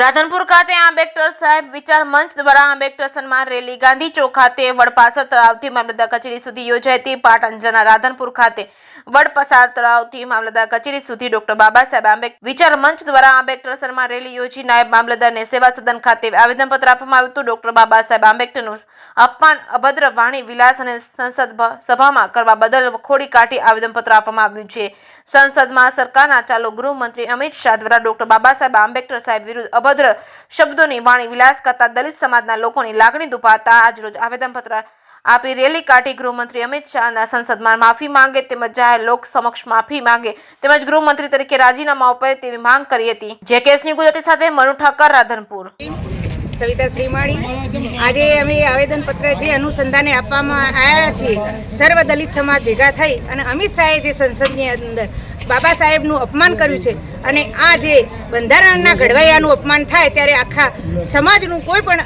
રાધનપુર ખાતે આંબેડકર સાહેબ વિચાર મંચ દ્વારા આંબેડકર સન્માન રેલી ગાંધી ચોક ખાતે વડપાસર તળાવથી મામલતદાર કચેરી સુધી યોજાઈ હતી। પાટણ જિલ્લાના રાધનપુર ખાતે વડપસાર તળાવથી મામલતદાર કચેરી સુધી ડોક્ટર બાબા સાહેબ આંબેડકર વિચાર મંચ દ્વારા આંબેડકર સન્માન રેલી યોજી નાયબ મામલતદારને સેવા સદન ખાતે આવેદનપત્ર આપવામાં આવ્યું હતું। ડોક્ટર બાબા સાહેબ આંબેડકરનું અપમાન અભદ્ર વાણી વિલાસ અને સંસદ સભામાં કરવા બદલ ખોડી કાઢી આવેદનપત્ર આપવામાં આવ્યું છે। સંસદમાં સરકારના ચાલુ ગૃહમંત્રી અમિત શાહ દ્વારા ડોક્ટર બાબા સાહેબ આંબેડકર સાહેબ વિરુદ્ધ અભદ્ર શબ્દોની વાણી વિલાસ કરતા દલિત સમાજના લોકોની લાગણી દુભાવતા આજરોજ આવેદનપત્ર આપી રેલી કાઢી ગૃહમંત્રી અમિત શાહના સંસદમાં માફી માંગે તેમજ જાહેર લોક સમક્ષ માફી માંગે તેમજ ગૃહમંત્રી તરીકે રાજીનામા આપે તેવી માંગ કરી હતી। જે કેસની ગુજરાતી સાથે મનુ ઠાકર, રાધનપુર। સવિતા શ્રીમાળી આજે અમે આવેદનપત્ર જે અનુસંધાને આપવામાં આવ્યા છીએ, સર્વ દલિત સમાજ ભેગા થઈ અને અમિત શાહે જે સંસદની અંદર બાબા સાહેબનું અપમાન કર્યું છે અને આ જે બંધારણના ઘડવૈયાનું અપમાન થાય ત્યારે આખા સમાજનું કોઈ પણ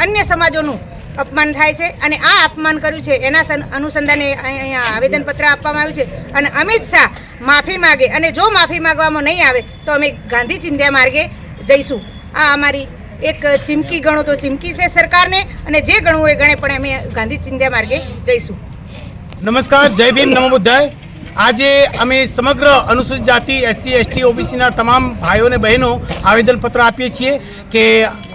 અન્ય સમાજોનું અપમાન થાય છે અને આ અપમાન કર્યું છે એના અનુસંધાને અહીંયા આવેદનપત્ર આપવામાં આવ્યું છે અને અમિત શાહ માફી માગે અને જો માફી માગવામાં નહીં આવે તો અમે ગાંધી ચિંધ્યા માર્ગે જઈશું। આ અમારી એક ચીમકી ગણો તો ચીમકી છે સરકારને અને જે ગણવું એ ગણે પણ અમે ગાંધી ચિંધ્યા માર્ગે જઈશું। નમસ્કાર, જય ભીમ, નમો બુદ્ધાય। આજે અમે સમગ્ર અનુસૂચિત જાતિ SC ST OBCના તમામ ભાઈઓ અને બહેનો આવેદનપત્ર આપીએ છીએ કે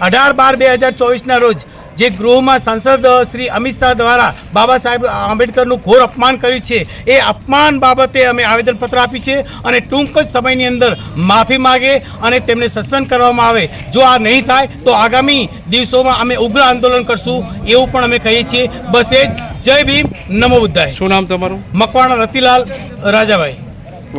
18/12/2024ના રોજ જે ગૃહમાં સાંસદ શ્રી અમિત શાહ દ્વારા બાબા સાહેબ આંબેડકરનું ઘોર અપમાન કર્યું છે એ અપમાન બાબતે અમે આવેદનપત્ર આપી છે અને ટૂંક જ સમયની અંદર માફી માગે અને તેમને સસ્પેન્ડ કરવામાં આવે। જો આ નહીં થાય તો આગામી દિવસોમાં અમે ઉગ્ર આંદોલન કરશું એવું પણ અમે કહીએ છીએ। બસ એ જ। જય ભીમ, નમો બુદ્ધાય। શું નામ તમારું? મકવાણા રતિલાલ રાજાભાઈ।